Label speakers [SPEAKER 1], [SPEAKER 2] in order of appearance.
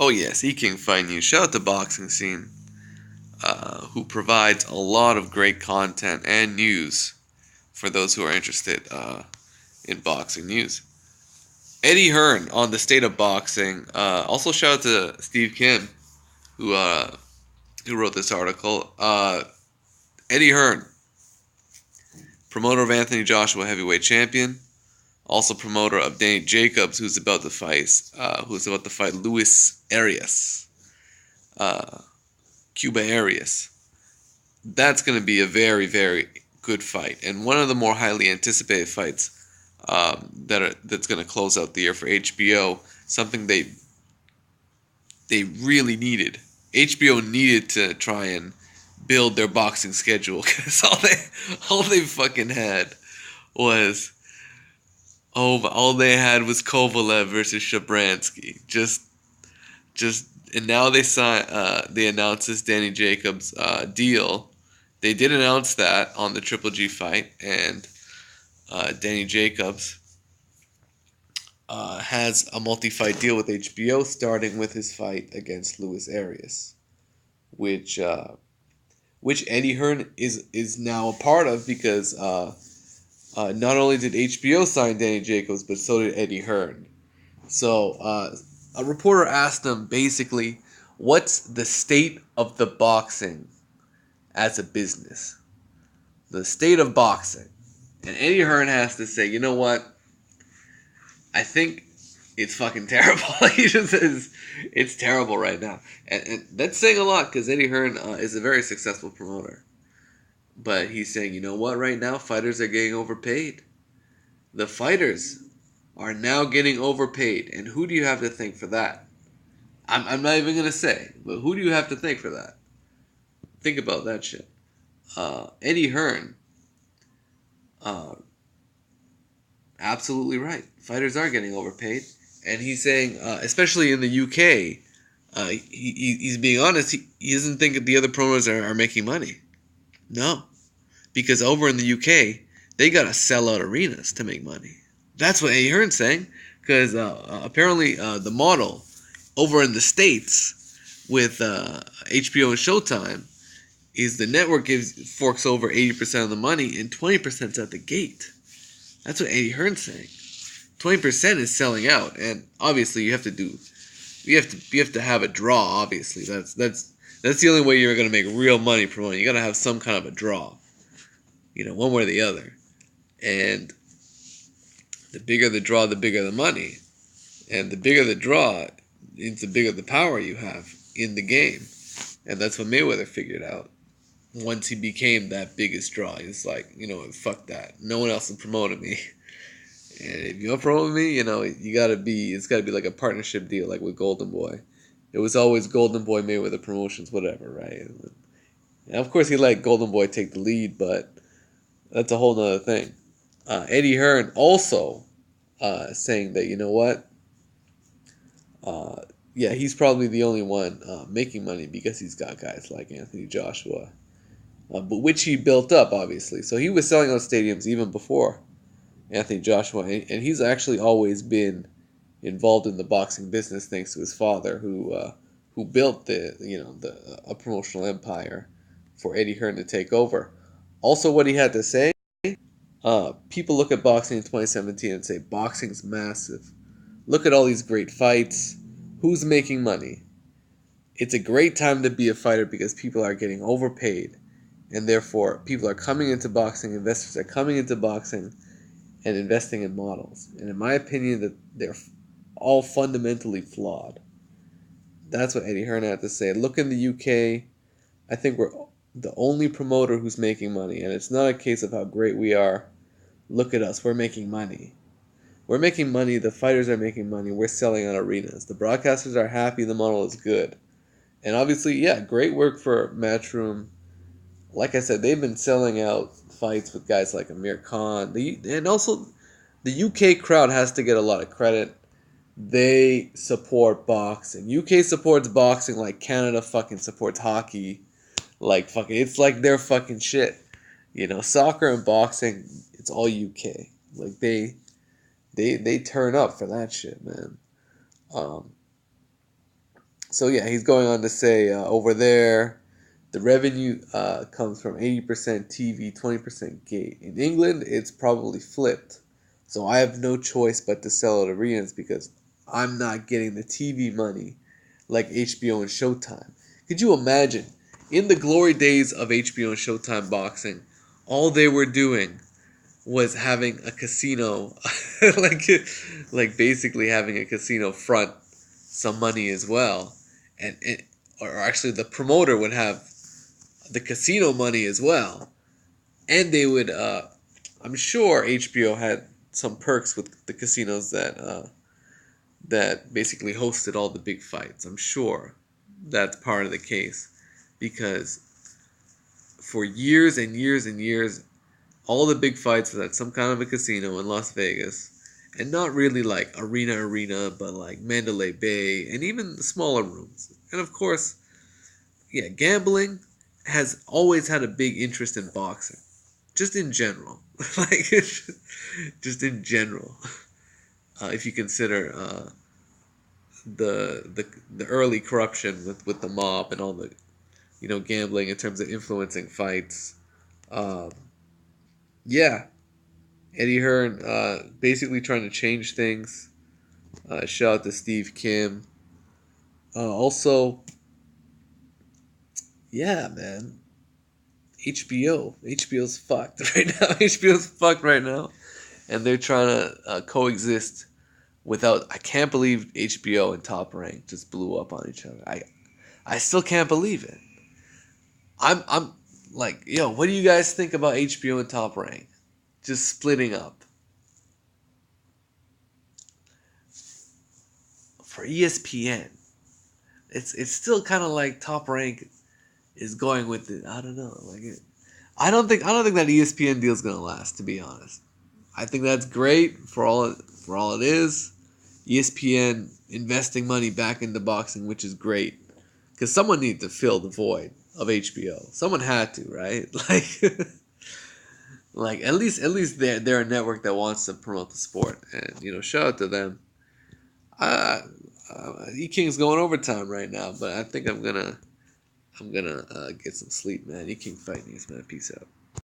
[SPEAKER 1] Oh yes, he can find you. Shout out to Boxing Scene, who provides a lot of great content and news for those who are interested in boxing news. Eddie Hearn on the state of boxing. Also shout out to Steve Kim, who wrote this article. Eddie Hearn, promoter of Anthony Joshua, heavyweight champion. Also promoter of Danny Jacobs, who's about to fight Luis Arias, Cuba Arias. That's going to be a very, very good fight, and one of the more highly anticipated fights that's going to close out the year for HBO. Something they really needed. HBO needed to try and build their boxing schedule because all they fucking had was all they had was Kovalev versus Shabransky. Just and now they announced this Danny Jacobs deal. They did announce that on the Triple G fight, and Danny Jacobs has a multi-fight deal with HBO, starting with his fight against Luis Arias, which Eddie Hearn is now a part of because not only did HBO sign Danny Jacobs, but so did Eddie Hearn. So a reporter asked him basically, what's the state of the boxing as a business? The state of boxing. And Eddie Hearn has to say, you know what? I think it's fucking terrible. He just says it's terrible right now. And that's saying a lot because Eddie Hearn is a very successful promoter. But he's saying, you know what, right now, fighters are getting overpaid. The fighters are now getting overpaid. And who do you have to thank for that? I'm not even going to say, but who do you have to thank for that? Think about that shit. Eddie Hearn, uh, absolutely right. Fighters are getting overpaid. And he's saying, especially in the UK, he's being honest, he doesn't think that the other promoters are making money. No. Because over in the UK, they gotta sell out arenas to make money. That's what Eddie Hearn's saying. Because apparently the model over in the States with HBO and Showtime is the network forks over 80% of the money and 20% is at the gate. That's what Eddie Hearn's saying. 20% is selling out, and obviously you have to have a draw. Obviously, that's the only way you're gonna make real money promoting. You gotta have some kind of a draw, one way or the other. And the bigger the draw, the bigger the money, and the bigger the draw means the bigger the power you have in the game, and that's what Mayweather figured out. Once he became that biggest draw, he's like, fuck that. No one else is promoting me. And if you're promoting me, it's gotta be like a partnership deal, like with Golden Boy. It was always Golden Boy Mayweather Promotions, whatever, right? And of course, he let Golden Boy take the lead, but that's a whole nother thing. Eddie Hearn also saying that, you know what? Yeah, he's probably the only one making money because he's got guys like Anthony Joshua, but which he built up, obviously. So he was selling out stadiums even before Anthony Joshua, and he's actually always been involved in the boxing business thanks to his father, who built a promotional empire for Eddie Hearn to take over. Also, what he had to say, people look at boxing in 2017 and say boxing's massive. Look at all these great fights. Who's making money? It's a great time to be a fighter because people are getting overpaid, and therefore people are coming into boxing. Investors are coming into boxing and investing in models. And in my opinion, that they're all fundamentally flawed. That's what Eddie Hearn had to say. Look in the UK, I think we're the only promoter who's making money, and it's not a case of how great we are. Look at us, we're making money. We're making money, the fighters are making money, we're selling out arenas. The broadcasters are happy, the model is good. And obviously, yeah, great work for Matchroom. Like I said, they've been selling out fights with guys like Amir Khan. And also, the UK crowd has to get a lot of credit. They support boxing. UK supports boxing like Canada fucking supports hockey. Like fucking, it's like their fucking shit. Soccer and boxing, it's all UK. Like they turn up for that shit, man. Um, So yeah, he's going on to say over there, the revenue comes from 80% TV, 20% gate. In England, it's probably flipped. So I have no choice but to sell at arenas because I'm not getting the TV money like HBO and Showtime. Could you imagine? In the glory days of HBO and Showtime boxing, all they were doing was having a casino, like like basically having a casino front some money as well, and or actually the promoter would have the casino money as well, and they would. I'm sure HBO had some perks with the casinos that basically hosted all the big fights. I'm sure that's part of the case because for years and years and years all the big fights was at some kind of a casino in Las Vegas. And not really like arena, but like Mandalay Bay and even the smaller rooms. And of course, yeah, gambling has always had a big interest in boxing. Just in general. like, just in general. If you consider the early corruption with the mob and all the, gambling in terms of influencing fights. Um, yeah, Eddie Hearn basically trying to change things. Shout out to Steve Kim. Also, yeah, man. HBO's fucked right now. HBO's fucked right now. And they're trying to coexist without. I can't believe HBO and Top Rank just blew up on each other. I still can't believe it. I'm like, yo, what do you guys think about HBO and Top Rank? Just splitting up. For ESPN, it's still kind of like Top Rank is going with it. I don't know. I don't think that ESPN deal is gonna last. To be honest, I think that's great for all it is. ESPN investing money back into boxing, which is great, because someone needed to fill the void of HBO. Someone had to, right? Like at least they're a network that wants to promote the sport, and shout out to them. Uh, E King's going overtime right now, but I think I'm gonna get some sleep, man. E King fight news, man. Peace out.